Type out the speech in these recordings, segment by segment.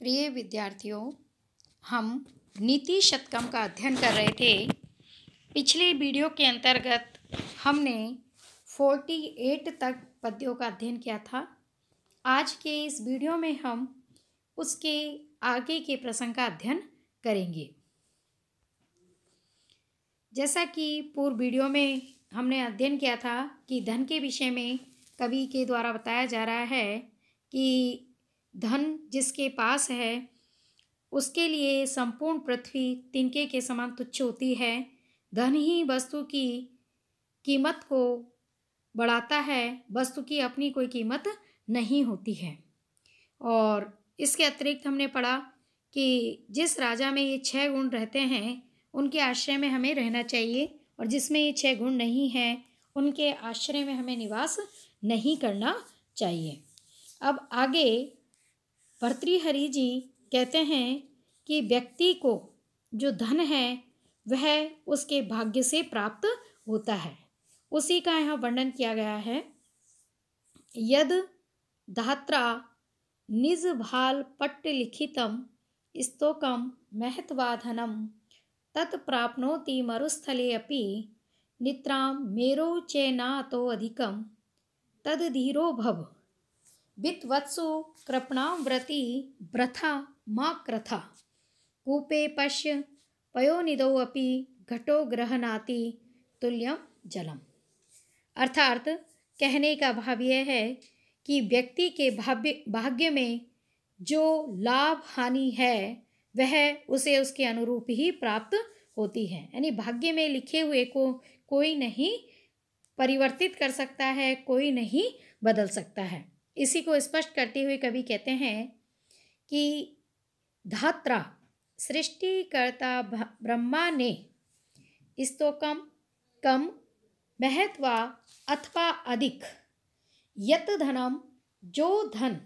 प्रिय विद्यार्थियों, हम नीति शतकम का अध्ययन कर रहे थे। पिछले वीडियो के अंतर्गत हमने 48 तक पद्यों का अध्ययन किया था। आज के इस वीडियो में हम उसके आगे के प्रसंग का अध्ययन करेंगे। जैसा कि पूर्व वीडियो में हमने अध्ययन किया था कि धन के विषय में कवि के द्वारा बताया जा रहा है कि धन जिसके पास है उसके लिए संपूर्ण पृथ्वी तिनके के समान तुच्छ होती है। धन ही वस्तु की कीमत को बढ़ाता है, वस्तु की अपनी कोई कीमत नहीं होती है। और इसके अतिरिक्त हमने पढ़ा कि जिस राजा में ये 6 गुण रहते हैं उनके आश्रय में हमें रहना चाहिए, और जिसमें ये 6 गुण नहीं हैं उनके आश्रय में हमें निवास नहीं करना चाहिए। अब आगे भर्तृहरि जी कहते हैं कि व्यक्ति को जो धन है वह उसके भाग्य से प्राप्त होता है। उसी का यहाँ वर्णन किया गया है। यद धात्रा निज भाल पट्ट लिखितम स्तोकम महत्वाधनम तत्प्राप्नोति मरुस्थले अपि नित्राम मेरो चेनातो अधिकम तदधीरो भव वित्वत्सु कृपणाव्रति व्रथा मा क्रथा कूपे पश्य पयोनिधौ अपि घटो गृह्णाति तुल्यम जलम। अर्थात कहने का भाव यह है कि व्यक्ति के भाग्य में जो लाभ हानि है वह उसे उसके अनुरूप ही प्राप्त होती है। यानी भाग्य में लिखे हुए को कोई नहीं परिवर्तित कर सकता है, कोई नहीं बदल सकता है। इसी को स्पष्ट करते हुए कवि कहते हैं कि धात्रा सृष्टिकर्ता ब्रह्मा ने स्तोकम कम महत्वा अथवा अधिक यत धनम जो धन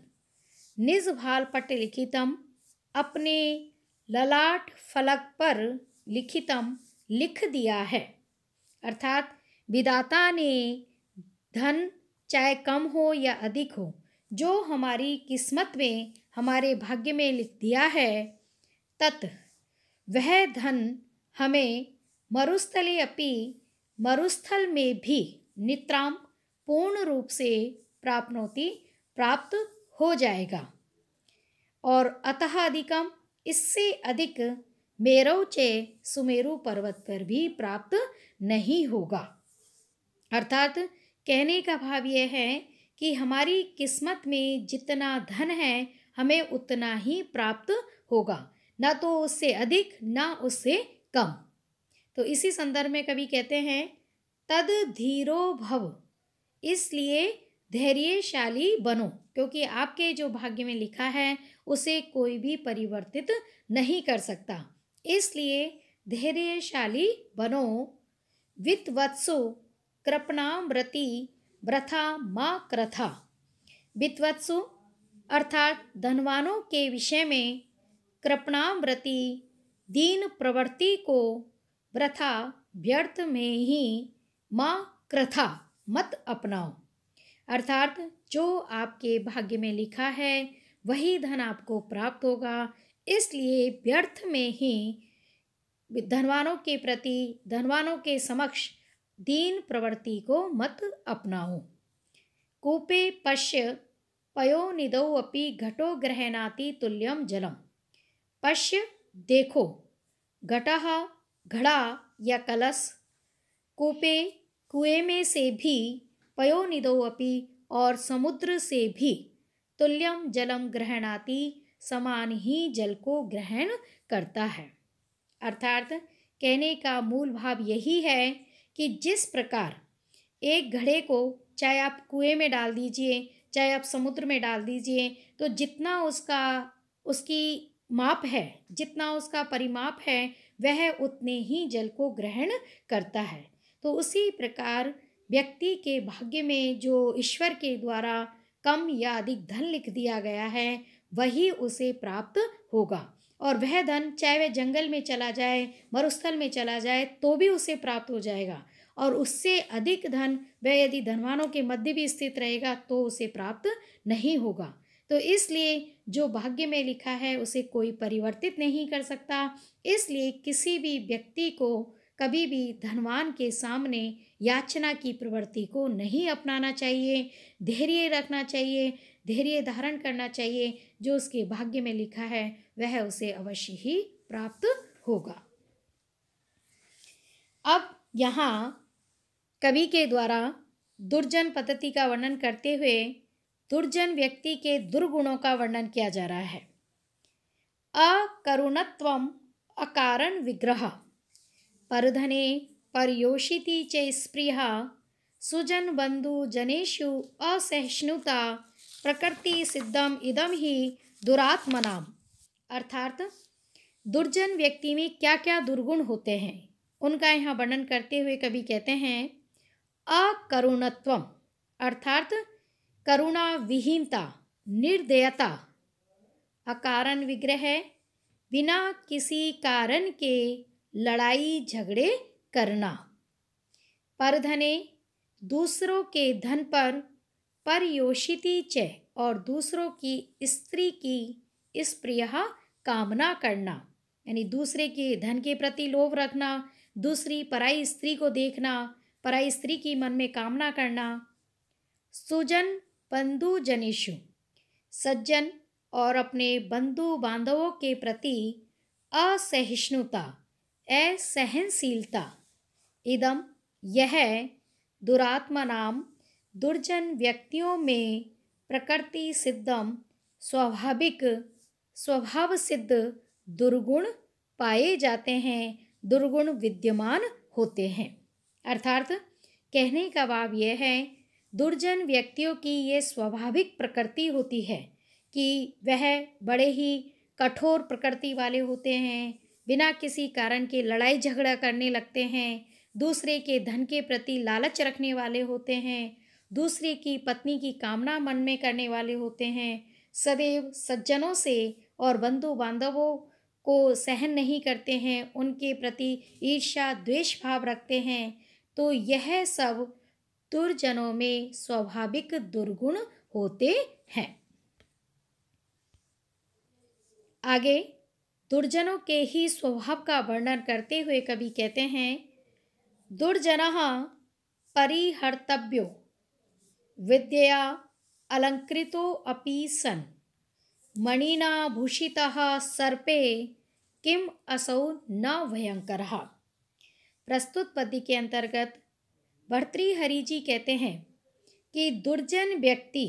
निज भाल पट लिखितम अपने ललाट फलक पर लिखितम लिख दिया है। अर्थात विधाता ने धन चाहे कम हो या अधिक हो, जो हमारी किस्मत में हमारे भाग्य में लिख दिया है, तत् वह धन हमें मरुस्थले अपि मरुस्थल में भी नित्राम पूर्ण रूप से प्राप्त हो जाएगा। और अतः अधिकम इससे अधिक मेरौचे सुमेरु पर्वत पर भी प्राप्त नहीं होगा। अर्थात कहने का भाव यह है कि हमारी किस्मत में जितना धन है हमें उतना ही प्राप्त होगा, ना तो उससे अधिक ना उससे कम। तो इसी संदर्भ में कवि कहते हैं तद धीरो भव, इसलिए धैर्यशाली बनो, क्योंकि आपके जो भाग्य में लिखा है उसे कोई भी परिवर्तित नहीं कर सकता। इसलिए धैर्यशाली बनो। वित्वत्सु कृपणाव्रति व्रथा मा क्रथा। वित्वत्सु अर्थात धनवानों के विषय में कृपणाव्रति दीन प्रवृत्ति को व्रथा व्यर्थ में ही मा क्रथा मत अपनाओ। अर्थात जो आपके भाग्य में लिखा है वही धन आपको प्राप्त होगा, इसलिए व्यर्थ में ही धनवानों के प्रति, धनवानों के समक्ष दीन प्रवृत्ति को मत अपनाओ। कूपे पश्य पयोनिधौ अपि घटो गृह्णाति तुल्यम जलम। पश्य देखो, घटः घड़ा या कलश, कूपे कुएं में से भी, पयोनिधौ अपि और समुद्र से भी, तुल्यम जलम गृह्णाति समान ही जल को ग्रहण करता है। अर्थात कहने का मूल भाव यही है कि जिस प्रकार एक घड़े को चाहे आप कुएं में डाल दीजिए चाहे आप समुद्र में डाल दीजिए, तो जितना उसकी माप है, जितना उसका परिमाप है, वह उतने ही जल को ग्रहण करता है। तो उसी प्रकार व्यक्ति के भाग्य में जो ईश्वर के द्वारा कम या अधिक धन लिख दिया गया है वही उसे प्राप्त होगा। और वह धन चाहे वह जंगल में चला जाए, मरुस्थल में चला जाए, तो भी उसे प्राप्त हो जाएगा। और उससे अधिक धन वह यदि धनवानों के मध्य भी स्थित रहेगा तो उसे प्राप्त नहीं होगा। तो इसलिए जो भाग्य में लिखा है उसे कोई परिवर्तित नहीं कर सकता। इसलिए किसी भी व्यक्ति को कभी भी धनवान के सामने याचना की प्रवृत्ति को नहीं अपनाना चाहिए, धैर्य रखना चाहिए, धैर्य धारण करना चाहिए। जो उसके भाग्य में लिखा है वह उसे अवश्य ही प्राप्त होगा। अब यहाँ कवि के द्वारा दुर्जन पद्धति का वर्णन करते हुए दुर्जन व्यक्ति के दुर्गुणों का वर्णन किया जा रहा है। अकरुणत्वम अकारण विग्रह परधने परयोषिति च स्पृहा सुजन बंधु जनेषु असहिष्णुता प्रकृति सिद्धम इदम ही दुरात्मनाम। अर्थात दुर्जन व्यक्ति में क्या क्या दुर्गुण होते हैं उनका यहाँ वर्णन करते हुए कवि कहते हैं अकरुणत्वम अर्थात करुणा विहीनता, निर्दयता, अकारण विग्रह बिना किसी कारण के लड़ाई झगड़े करना, परधने दूसरों के धन पर, परयोषिति च और दूसरों की स्त्री की स्प्रियः कामना करना, यानी दूसरे के धन के प्रति लोभ रखना, दूसरी पराई स्त्री को देखना, पराई स्त्री की मन में कामना करना। सुजन बंधु जनेषु सज्जन और अपने बंधु बांधवों के प्रति असहिष्णुता, असहनशीलता, इदम यह दुरात्मा नाम दुर्जन व्यक्तियों में प्रकृति सिद्धम स्वभाव सिद्ध दुर्गुण पाए जाते हैं, दुर्गुण विद्यमान होते हैं। अर्थात कहने का भाव यह है दुर्जन व्यक्तियों की ये स्वाभाविक प्रकृति होती है कि वह बड़े ही कठोर प्रकृति वाले होते हैं, बिना किसी कारण के लड़ाई झगड़ा करने लगते हैं, दूसरे के धन के प्रति लालच रखने वाले होते हैं, दूसरे की पत्नी की कामना मन में करने वाले होते हैं, सदैव सज्जनों से और बंधु बांधवों को सहन नहीं करते हैं, उनके प्रति ईर्ष्या द्वेष भाव रखते हैं। तो यह सब दुर्जनों में स्वाभाविक दुर्गुण होते हैं। आगे दुर्जनों के ही स्वभाव का वर्णन करते हुए कवि कहते हैं दुर्जनः परिहर्तव्यो विद्यया अलंकृतो अपि सन् मणिना भूषितः सर्पे किम असौ न भयंकरः। प्रस्तुत पद्य के अंतर्गत भर्तृहरि जी कहते हैं कि दुर्जन व्यक्ति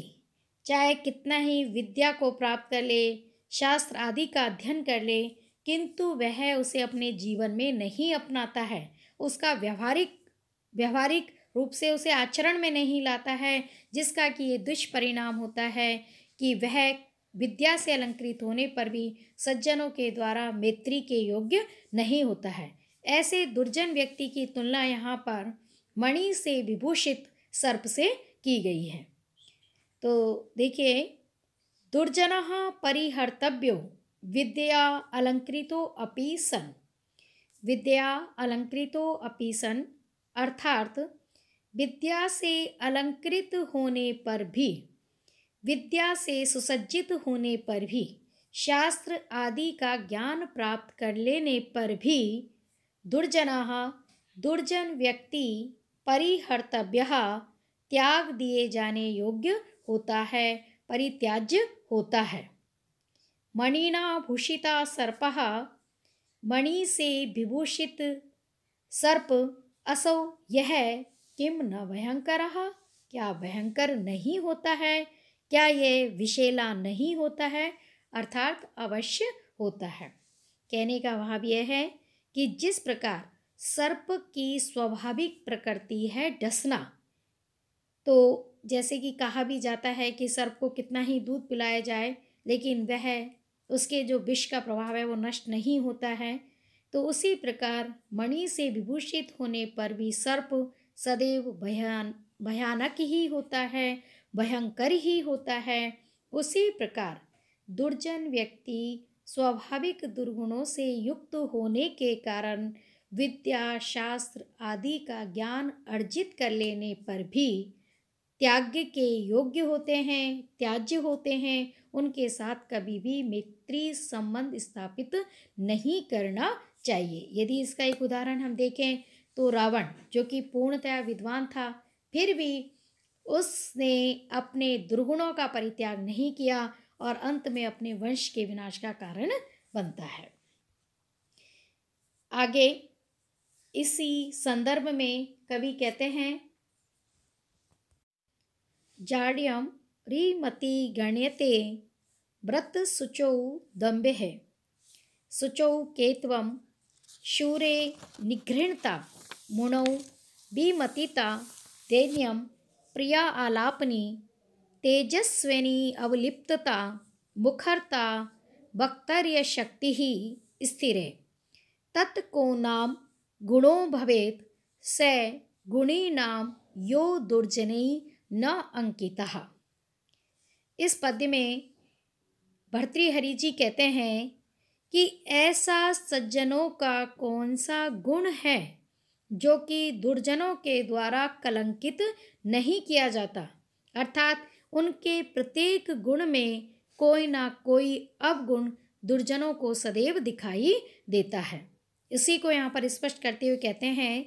चाहे कितना ही विद्या को प्राप्त कर ले, शास्त्र आदि का अध्ययन कर ले, किंतु वह उसे अपने जीवन में नहीं अपनाता है, उसका व्यवहारिक रूप से उसे आचरण में नहीं लाता है, जिसका कि ये दुष्परिणाम होता है कि वह विद्या से अलंकृत होने पर भी सज्जनों के द्वारा मैत्री के योग्य नहीं होता है। ऐसे दुर्जन व्यक्ति की तुलना यहाँ पर मणि से विभूषित सर्प से की गई है। तो देखिए दुर्जनः परिहर्तव्यो विद्या अलंकृतो अपि सन्, विद्या अलंकृतो अपि सन् अर्थात विद्या से अलंकृत होने पर भी, विद्या से सुसज्जित होने पर भी, शास्त्र आदि का ज्ञान प्राप्त कर लेने पर भी दुर्जनाः दुर्जन व्यक्ति परिहर्तव्यः त्याग दिए जाने योग्य होता है, परित्याज्य होता है। मणिना भूषिता सर्पः मणि से विभूषित सर्प असौ यह किम न भयंकरः क्या भयंकर नहीं होता है, क्या यह विषैला नहीं होता है, अर्थात अवश्य होता है। कहने का भाव यह है कि जिस प्रकार सर्प की स्वाभाविक प्रकृति है डसना, तो जैसे कि कहा भी जाता है कि सर्प को कितना ही दूध पिलाया जाए लेकिन वह उसके जो विष का प्रभाव है वो नष्ट नहीं होता है, तो उसी प्रकार मणि से विभूषित होने पर भी सर्प सदैव भयानक ही होता है, भयंकर ही होता है। उसी प्रकार दुर्जन व्यक्ति स्वाभाविक दुर्गुणों से युक्त होने के कारण विद्या शास्त्र आदि का ज्ञान अर्जित कर लेने पर भी त्याग के योग्य होते हैं, त्याज्य होते हैं, उनके साथ कभी भी मैत्री संबंध स्थापित नहीं करना चाहिए। यदि इसका एक उदाहरण हम देखें तो रावण, जो कि पूर्णतया विद्वान था, फिर भी उसने अपने दुर्गुणों का परित्याग नहीं किया और अंत में अपने वंश के विनाश का कारण बनता है। आगे इसी संदर्भ में कवि कहते हैं, जाड्यम रीमति गण्यते व्रत शुचौ दम्भेः शुचौ केत्वं शूरे निघृणता मुनौ विमतिता दैन्यं प्रिया आलापनी तेजस्विनी अवलिप्तता मुखरता वक्तर्य शक्ति स्थिरे तत्को नाम गुणो भवेत् स गुणीनाम यो दुर्जनैः न अंकितः। इस पद्य में भर्तृहरि जी कहते हैं कि ऐसा सज्जनों का कौन सा गुण है जो कि दुर्जनों के द्वारा कलंकित नहीं किया जाता, अर्थात उनके प्रत्येक गुण में कोई ना कोई अवगुण दुर्जनों को सदैव दिखाई देता है। इसी को यहाँ पर स्पष्ट करते हुए कहते हैं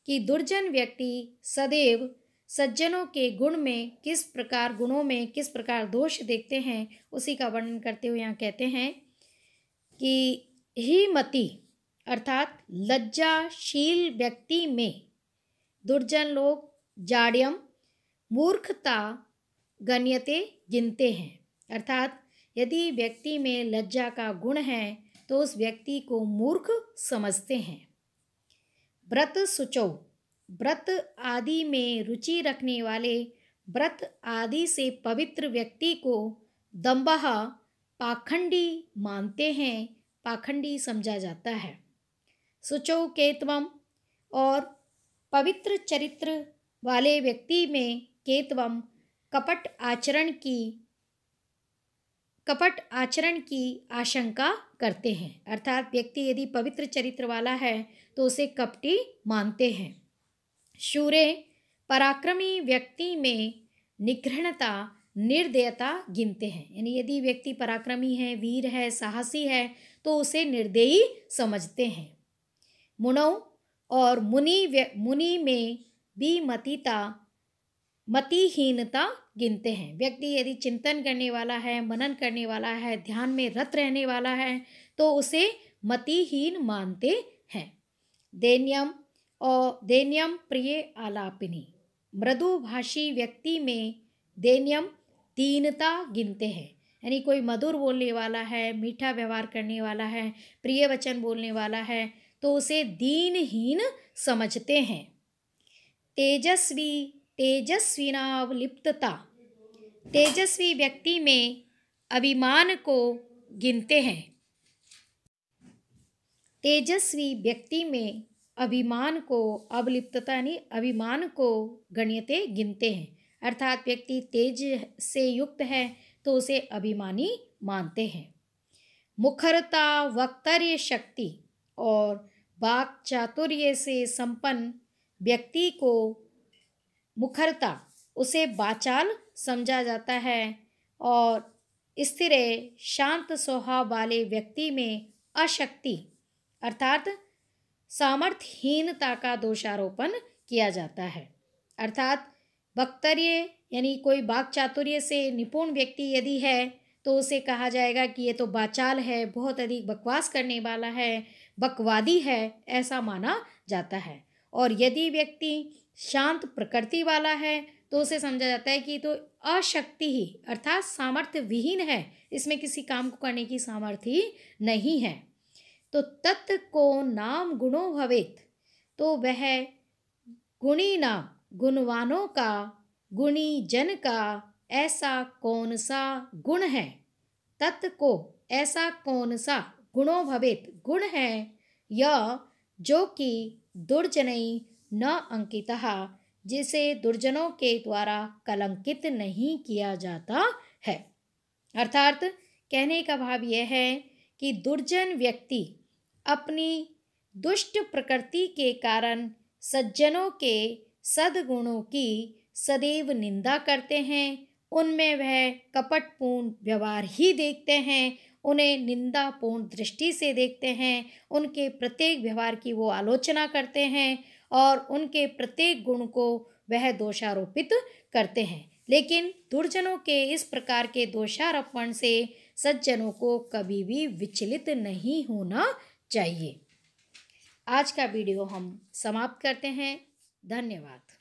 कि दुर्जन व्यक्ति सदैव सज्जनों के गुणों में किस प्रकार दोष देखते हैं, उसी का वर्णन करते हुए यहाँ कहते हैं कि हीमति अर्थात लज्जाशील व्यक्ति में दुर्जन लोग जाड्यम मूर्खता गण्यते गिनते हैं, अर्थात यदि व्यक्ति में लज्जा का गुण है तो उस व्यक्ति को मूर्ख समझते हैं। व्रत शुचौ, व्रत आदि में रुचि रखने वाले, व्रत आदि से पवित्र व्यक्ति को दम्भः पाखंडी मानते हैं, पाखंडी समझा जाता है। शुचौ केत्वम, और पवित्र चरित्र वाले व्यक्ति में केत्वम कपट आचरण की आशंका करते हैं, अर्थात व्यक्ति यदि पवित्र चरित्र वाला है तो उसे कपटी मानते हैं। शूरे, पराक्रमी व्यक्ति में निघृणता निर्दयता गिनते हैं, यानी यदि व्यक्ति पराक्रमी है, वीर है, साहसी है तो उसे निर्दयी समझते हैं। मुनौ, और मुनि में विमतिता मतिहीनता गिनते हैं, व्यक्ति यदि चिंतन करने वाला है, मनन करने वाला है, ध्यान में रत रहने वाला है तो उसे मतिहीन मानते हैं। दैन्यम, और दैन्यम प्रिय आलापिनी, मृदुभाषी व्यक्ति में दैन्यम दीनता गिनते हैं, यानी कोई मधुर बोलने वाला है, मीठा व्यवहार करने वाला है, प्रिय वचन बोलने वाला है तो उसे दीनहीन समझते हैं। तेजस्विनावलिप्तता, तेजस्वी व्यक्ति में अभिमान को गिनते हैं, तेजस्वी व्यक्ति में अभिमान को, अवलिप्तता यानी अभिमान को गण्यते गिनते हैं, अर्थात व्यक्ति तेज से युक्त है तो उसे अभिमानी मानते हैं। मुखरता वक्तर्य शक्ति, और वाक् चातुर्य से संपन्न व्यक्ति को मुखरता, उसे वाचाल समझा जाता है, और स्थिर शांत स्वभाव वाले व्यक्ति में अशक्ति अर्थात सामर्थ्यहीनता का दोषारोपण किया जाता है, अर्थात वक्तर्य यानी कोई वाक् चातुर्य से निपुण व्यक्ति यदि है तो उसे कहा जाएगा कि ये तो वाचाल है, बहुत अधिक बकवास करने वाला है, बकवादी है, ऐसा माना जाता है। और यदि व्यक्ति शांत प्रकृति वाला है तो उसे समझा जाता है कि तो अशक्ति ही अर्थात सामर्थ्य विहीन है, इसमें किसी काम को करने की सामर्थ्य ही नहीं है। तो तत् को नाम गुणो भवेत्, तो वह गुणी नाम गुणवानों का, गुणी जन का ऐसा कौन सा गुण है, तत् को ऐसा कौन सा गुणो भवेत् गुण है, यह जो कि दुर्जनैः न अंकितः, जिसे दुर्जनों के द्वारा कलंकित नहीं किया जाता है। अर्थात कहने का भाव यह है कि दुर्जन व्यक्ति अपनी दुष्ट प्रकृति के कारण सज्जनों के सद्गुणों की सदैव निंदा करते हैं उनमें वह कपटपूर्ण व्यवहार ही देखते हैं, उन्हें निंदापूर्ण दृष्टि से देखते हैं, उनके प्रत्येक व्यवहार की वो आलोचना करते हैं और उनके प्रत्येक गुण को वह दोषारोपित करते हैं। लेकिन दुर्जनों के इस प्रकार के दोषारोपण से सज्जनों को कभी भी विचलित नहीं होना चाहिए। आज का वीडियो हम समाप्त करते हैं। धन्यवाद।